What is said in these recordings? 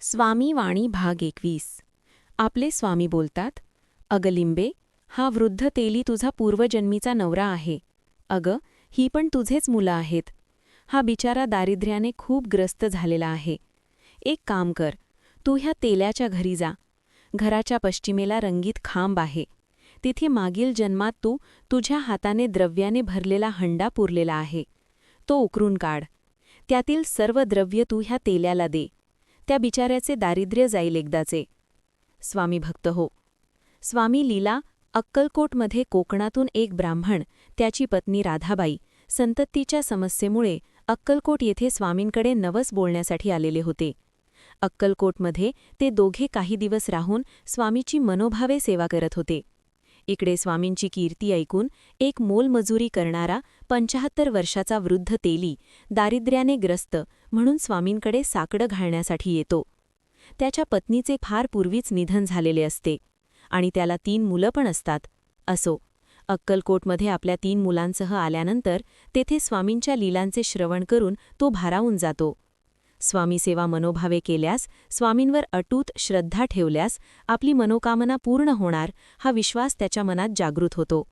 स्वामी वाणी भाग 21. आपले स्वामी बोलतात, "अगं लिंबे, हा वृद्ध तेली तुझा पूर्वजन्मीचा नवरा आहे. अगं, ही पण तुझेच मुलं आहेत. हा बिचारा दारिद्र्याने खूप ग्रस्त झालेला आहे. एक काम कर, तू ह्या तेल्याच्या घरी जा. घराच्या पश्चिमेला रंगीत खांब आहे. तिथे मागील जन्मात तू तुझ्या हाताने द्रव्याने भरलेला हंडा पुरलेला आहे. तो उकरून काढ. त्यातील सर्व द्रव्य तू ह्या तेल्याला दे. त्या बिचाऱ्याचे दारिद्र्य जाईल एकदाचे." स्वामी भक्त हो. स्वामी लीला अक्कलकोटमध्ये कोकणातून एक ब्राह्मण, त्याची पत्नी राधाबाई, संततीच्या समस्येमुळे अक्कलकोट येथे स्वामींकडे नवस बोलण्यासाठी आलेले होते. अक्कलकोटमध्ये ते दोघे काही दिवस राहून स्वामीची मनोभावे सेवा करत होते. इकडे स्वामींची कीर्ती ऐकून एक मोलमजुरी करणारा 75 वर्षाचा वृद्ध तेली दारिद्र्याने ग्रस्त म्हणून स्वामींकडे साकडं घालण्यासाठी येतो. त्याच्या पत्नीचे फार पूर्वीच निधन झालेले असते आणि त्याला 3 मुलं पण असतात. असो, अक्कलकोटमध्ये आपल्या 3 मुलांसह आल्यानंतर तेथे स्वामींच्या लीलांचे श्रवण करून तो भारावून जातो. स्वामी सेवा मनोभावे केल्यास, स्वामींवर अटूट श्रद्धा ठेवल्यास आपली मनोकामना पूर्ण होणार हा विश्वास त्याच्या मनात जागृत होतो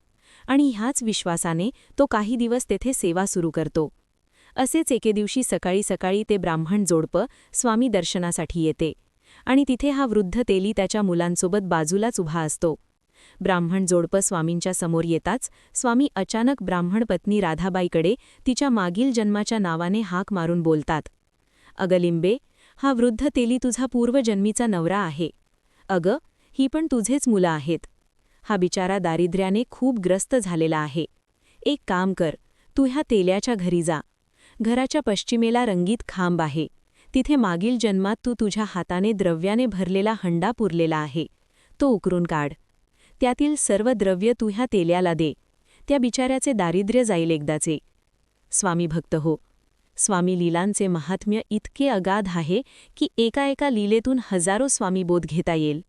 आणि ह्याच विश्वासाने तो काही दिवस तेथे सेवा सुरू करतो. असेच एके दिवशी सकाळी सकाळी ते ब्राह्मण जोडपं स्वामी दर्शनासाठी येते आणि तिथे हा वृद्ध तेली त्याच्या मुलांसोबत बाजूलाच उभा असतो. ब्राह्मण जोडपं स्वामींच्या समोर येताच स्वामी अचानक ब्राह्मण पत्नी राधाबाईकडे तिच्या मागील जन्माच्या नावाने हाक मारून बोलतात, "अगं लिंबे, हा वृद्ध तेली तुझा पूर्वजन्मीचा नवरा आहे. अगं, ही पण तुझेच मुलं आहेत. हा बिचारा दारिद्र्याने खूप ग्रस्त झालेला आहे. एक काम कर, तू ह्या तेल्याच्या घरी जा. घराच्या पश्चिमेला रंगीत खांब आहे. तिथे मागील जन्मात तू तुझ्या हाताने द्रव्याने भरलेला हंडा पुरलेला आहे. तो उकरून काढ. त्यातील सर्व द्रव्य तू ह्या तेल्याला दे. त्या बिचाऱ्याचे दारिद्र्य जाईल एकदाचे." स्वामी भक्त हो. स्वामी लीलांचे महात्म्य इतके अगाध आहे की एका लीलेतून हजारो स्वामीबोध घेता येईल.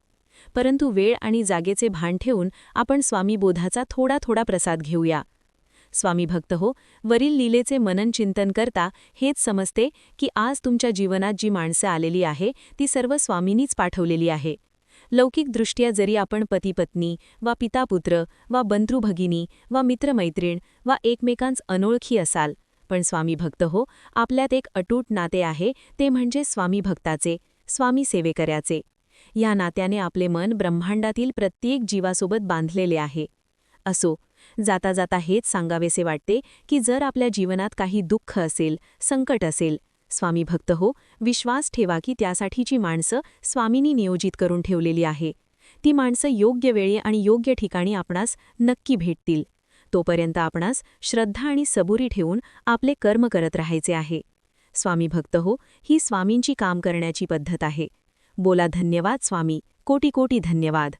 परंतु वेळ आणि जागेचे भान ठेवून आपण स्वामीबोधाचा थोडा थोडा प्रसाद घेऊया. स्वामी भक्त हो, वरील लीलेचे मनन चिंतन करता हेच समजते की आज तुमच्या जीवनात जी माणसं आलेली आहे ती सर्व स्वामींनीच पाठवलेली आहे. लौकिकदृष्ट्या जरी आपण पतीपत्नी वा पितापुत्र वा बंधुभगिनी वा मित्रमैत्रीण वा एकमेकांच अनोळखी असाल, पण स्वामी भक्त हो, आपल्यात एक अटूट नाते आहे, ते म्हणजे स्वामी भक्ताचे, स्वामी सेवेकऱ्याचे. या नात्याने आपले मन ब्रह्मांडातील प्रत्येक जीवासोबत बांधलेले आहे. असो, जाता जाता हेच सांगावेसे वाटते की जर आपल्या जीवनात काही दुःख असेल, संकट असेल, स्वामी भक्त हो, विश्वास ठेवा की त्यासाठीची माणसं स्वामींनी नियोजित करून ठेवलेली आहे. ती माणसं योग्य वेळी आणि योग्य ठिकाणी आपणास नक्की भेटतील. तोपर्यंत आपणास श्रद्धा आणि सबुरी ठेवून आपले कर्म करत राहायचे आहे. स्वामी भक्त हो, ही स्वामींची काम करण्याची पद्धत आहे. बोला धन्यवाद स्वामी, कोटी कोटी धन्यवाद.